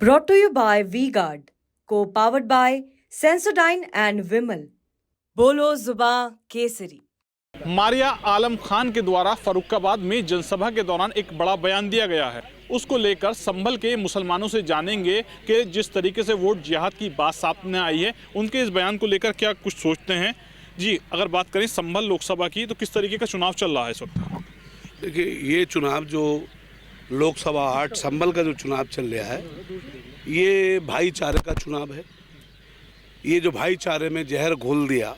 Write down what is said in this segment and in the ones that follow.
Brought to you by V-Guard, co-powered by Sensodyne and Vimal. बोलो जुबां केसरी। मारिया आलम खान के द्वारा फर्रुखाबाद में जनसभा के दौरान एक बड़ा बयान दिया गया है। उसको लेकर संभल के मुसलमानों से जानेंगे कि जिस तरीके से वोट जिहाद की बात सामने आई है, उनके इस बयान को लेकर क्या कुछ सोचते हैं। जी, अगर बात करें संभल लोकसभा की, तो किस तरीके का चुनाव चल रहा है इस वक्त? देखिए, ये चुनाव जो लोकसभा 8 संभल का जो चुनाव चल रहा है, ये भाईचारे का चुनाव है। ये जो भाईचारे में जहर घोल दिया,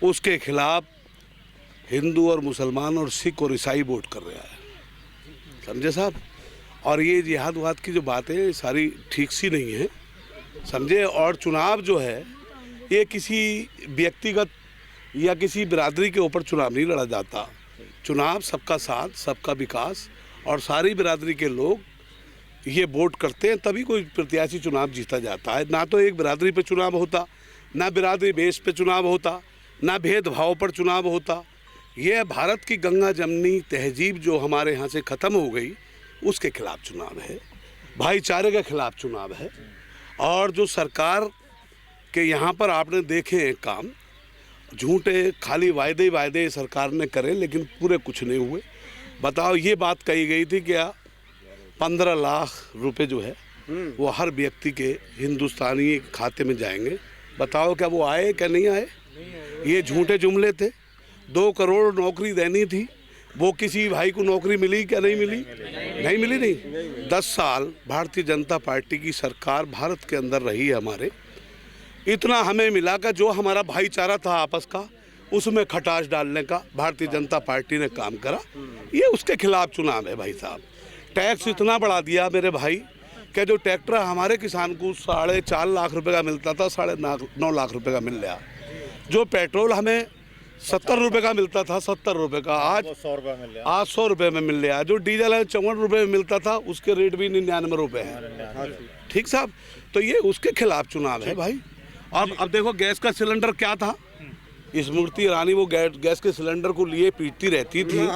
उसके खिलाफ हिंदू और मुसलमान और सिख और ईसाई वोट कर रहा है, समझे साहब। और ये जिहादवाद की जो बातें सारी ठीक सी नहीं है, समझे। और चुनाव जो है, ये किसी व्यक्तिगत या किसी बिरादरी के ऊपर चुनाव नहीं लड़ा जाता। चुनाव सबका साथ, सबका विकास, और सारी बिरादरी के लोग ये वोट करते हैं, तभी कोई प्रत्याशी चुनाव जीता जाता है। ना तो एक बिरादरी पे चुनाव होता, ना बिरादरी बेस पे चुनाव होता, ना भेदभाव पर चुनाव होता। ये भारत की गंगा जमनी तहजीब जो हमारे यहाँ से ख़त्म हो गई, उसके खिलाफ चुनाव है, भाईचारे के खिलाफ चुनाव है। और जो सरकार के यहाँ पर आपने देखे हैं काम, झूठे खाली वायदे सरकार ने करे, लेकिन पूरे कुछ नहीं हुए। बताओ, ये बात कही गई थी क्या 15 लाख रुपए जो है वो हर व्यक्ति के हिंदुस्तानी खाते में जाएंगे। बताओ, क्या वो आए क्या नहीं आए? ये झूठे जुमले थे। 2 करोड़ नौकरी देनी थी, वो किसी भाई को नौकरी मिली क्या नहीं मिली? नहीं मिली। नहीं, 10 साल भारतीय जनता पार्टी की सरकार भारत के अंदर रही है हमारे। इतना हमें मिला कि जो हमारा भाईचारा था आपस का, उसमें खटास डालने का भारतीय जनता पार्टी ने काम करा। ये उसके खिलाफ चुनाव है भाई साहब। टैक्स इतना बढ़ा दिया मेरे भाई कि जो ट्रैक्टर हमारे किसान को 4.5 लाख रुपए का मिलता था, 9.5 लाख रुपए का मिल रहा। जो पेट्रोल हमें 70 रुपये का मिलता था, 70 रुपये का आज 100 रुपये में मिल रहा है। जो डीजल है 54 रुपये में मिलता था, उसके रेट भी 99 रुपये है। ठीक साहब, तो ये उसके खिलाफ चुनाव है भाई। और अब देखो, गैस का सिलेंडर क्या था, स्मृति ईरानी वो गैस के सिलेंडर को लिए पीटती रहती थी।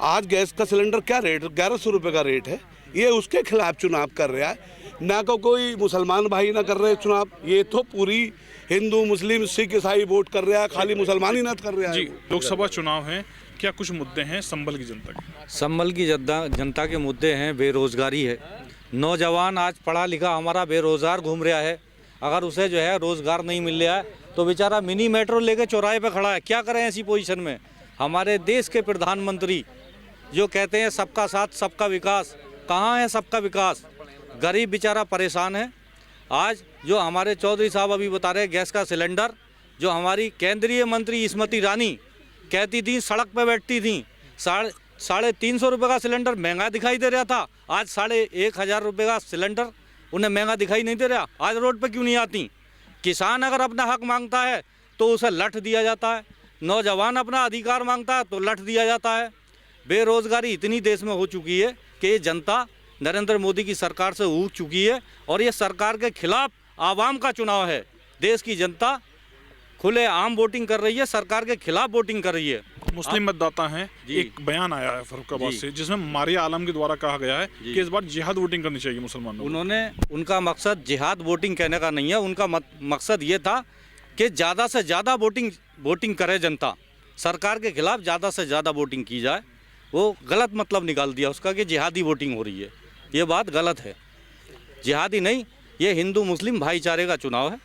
आज गैस का सिलेंडर क्या रेट, 1100 रुपये का रेट है। ये उसके खिलाफ चुनाव कर रहा है, ना को कोई मुसलमान भाई ना कर रहे चुनाव। ये तो पूरी हिंदू मुस्लिम सिख ईसाई वोट कर रहा है, खाली मुसलमान ही ना कर रहा है। जी, लोकसभा चुनाव है, क्या कुछ मुद्दे हैं संभल की जनता के? संभल की जनता के मुद्दे हैं, बेरोजगारी है। नौजवान आज पढ़ा लिखा हमारा बेरोजगार घूम रहा है। अगर उसे जो है रोजगार नहीं मिल रहा है, तो बेचारा मिनी मेट्रो लेके चौराहे पे खड़ा है। क्या करें ऐसी पोजीशन में? हमारे देश के प्रधानमंत्री जो कहते हैं सबका साथ सबका विकास, कहाँ है सबका विकास? गरीब बेचारा परेशान है। आज जो हमारे चौधरी साहब अभी बता रहे, गैस का सिलेंडर, जो हमारी केंद्रीय मंत्री स्मृति ईरानी कहती थी, सड़क पे बैठती थी, 350 रुपये का सिलेंडर महंगा दिखाई दे रहा था। आज 1,500 रुपये का सिलेंडर उन्हें महंगा दिखाई नहीं दे रहा। आज रोड पे क्यों नहीं आती? किसान अगर अपना हक मांगता है तो उसे लठ दिया जाता है, नौजवान अपना अधिकार मांगता है तो लठ दिया जाता है। बेरोजगारी इतनी देश में हो चुकी है कि ये जनता नरेंद्र मोदी की सरकार से ऊब चुकी है, और ये सरकार के खिलाफ आवाम का चुनाव है। देश की जनता खुले आम वोटिंग कर रही है, सरकार के खिलाफ वोटिंग कर रही है। मुस्लिम मतदाता हैं, एक बयान आया है फर्रुखाबाद से, जिसमें मारिया आलम के द्वारा कहा गया है कि इस बार जिहाद वोटिंग करनी चाहिए मुसलमानों को। उनका मकसद जिहाद वोटिंग कहने का नहीं है। उनका मकसद ये था कि ज़्यादा से ज़्यादा वोटिंग करे जनता, सरकार के खिलाफ ज़्यादा से ज़्यादा वोटिंग की जाए। वो गलत मतलब निकाल दिया उसका कि जिहादी वोटिंग हो रही है। ये बात गलत है, जिहादी नहीं, ये हिंदू मुस्लिम भाईचारे का चुनाव है,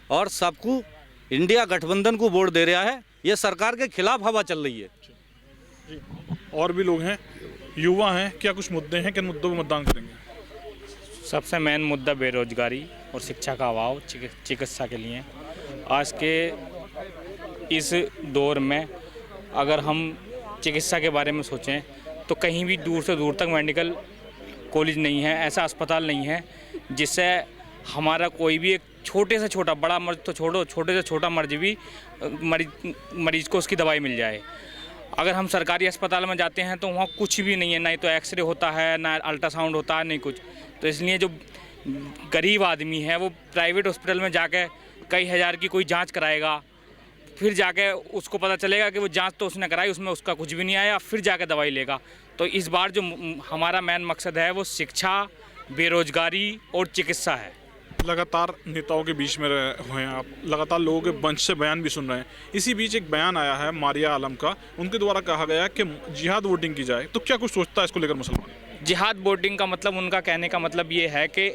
और सबको इंडिया गठबंधन को वोट दे रहा है। ये सरकार के खिलाफ हवा चल रही है। और भी लोग हैं, युवा हैं, क्या कुछ मुद्दे हैं, किन मुद्दों पर मतदान करेंगे? सबसे मेन मुद्दा बेरोजगारी और शिक्षा का अभाव चिकित्सा के लिए। आज के इस दौर में अगर हम चिकित्सा के बारे में सोचें तो कहीं भी दूर से दूर तक मेडिकल कॉलेज नहीं है, ऐसा अस्पताल नहीं है जिससे हमारा कोई भी एक छोटे से छोटा, बड़ा मर्ज तो छोड़ो, छोटे से छोटा मर्ज भी मरीज को उसकी दवाई मिल जाए। अगर हम सरकारी अस्पताल में जाते हैं तो वहाँ कुछ भी नहीं है, ना ही तो एक्सरे होता है, ना अल्ट्रासाउंड होता है, नहीं कुछ। तो इसलिए जो गरीब आदमी है वो प्राइवेट हॉस्पिटल में जाके कई हज़ार की कोई जांच कराएगा, फिर जाके उसको पता चलेगा कि वो जांच तो उसने कराई, उसमें उसका कुछ भी नहीं आया, फिर जाके दवाई लेगा। तो इस बार जो हमारा मेन मकसद है वो शिक्षा बेरोजगारी और चिकित्सा है। लगातार नेताओं के बीच में रहे हुए हैं आप, लगातार लोगों के मंच से बयान भी सुन रहे हैं। इसी बीच एक बयान आया है मारिया आलम का, उनके द्वारा कहा गया कि जिहाद वोटिंग की जाए, तो क्या कुछ सोचता है इसको लेकर मुसलमान? जिहाद वोटिंग का मतलब, उनका कहने का मतलब ये है कि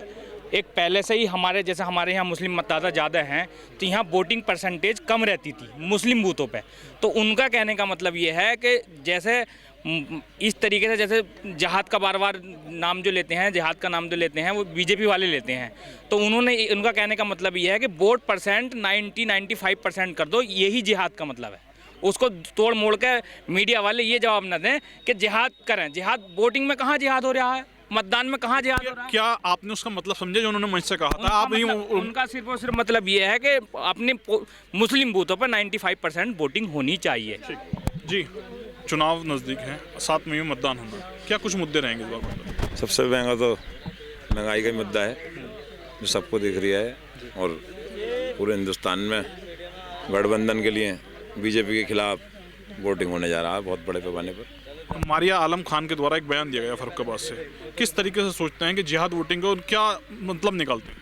एक पहले से ही हमारे यहाँ मुस्लिम मतदाता ज़्यादा हैं, तो यहाँ वोटिंग परसेंटेज कम रहती थी मुस्लिम बूथों पे। तो उनका कहने का मतलब ये है कि जैसे इस तरीके से जैसे जिहाद का बार बार नाम जो लेते हैं, जिहाद का नाम जो लेते हैं वो बीजेपी वाले लेते हैं, तो उनका कहने का मतलब ये है कि वोट परसेंट 90-95% कर दो, यही जिहाद का मतलब है। उसको तोड़ मोड़ के मीडिया वाले ये जवाब न दें कि जिहाद करें। जिहाद वोटिंग में कहाँ जिहाद हो रहा है, मतदान में कहाँ जिहाद हो रहा है? क्या आपने उसका मतलब समझे जो उन्होंने मुझसे कहा था? आप नहीं उनका सिर्फ और सिर्फ मतलब ये है कि अपने मुस्लिम बूथों पर 95% वोटिंग होनी चाहिए। जी, चुनाव नज़दीक है, 7 मई में मतदान होना, क्या कुछ मुद्दे रहेंगे इस बार? सबसे महंगा तो महंगाई का मुद्दा है जो सबको दिख रहा है, और पूरे हिंदुस्तान में गठबंधन के लिए बीजेपी के खिलाफ वोटिंग होने जा रहा है बहुत बड़े पैमाने पर। मारिया आलम खान के द्वारा एक बयान दिया गया फर्रुखाबाद से, किस तरीके से सोचते हैं कि जिहाद वोटिंग को क्या मतलब निकालते हैं?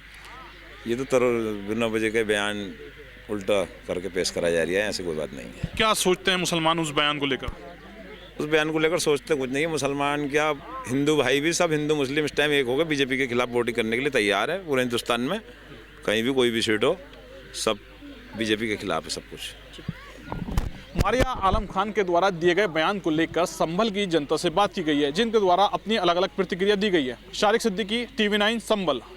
ये तो बिना वजह के बयान उल्टा करके पेश करा जा रही है, ऐसी कोई बात नहीं है। क्या सोचते हैं मुसलमान उस बयान को लेकर? उस बयान को लेकर सोचते कुछ नहीं है। मुसलमान क्या, हिंदू भाई भी, सब हिंदू मुस्लिम इस टाइम एक होकर बीजेपी के खिलाफ वोटिंग करने के लिए तैयार है। पूरे हिंदुस्तान में कहीं भी कोई भी सीट हो, सब बीजेपी के खिलाफ है सब कुछ। मारिया आलम खान के द्वारा दिए गए बयान को लेकर संभल की जनता से बात की गई है, जिनके द्वारा अपनी अलग अलग प्रतिक्रिया दी गई है। शारिक सिद्दीकी, TV9 संभल।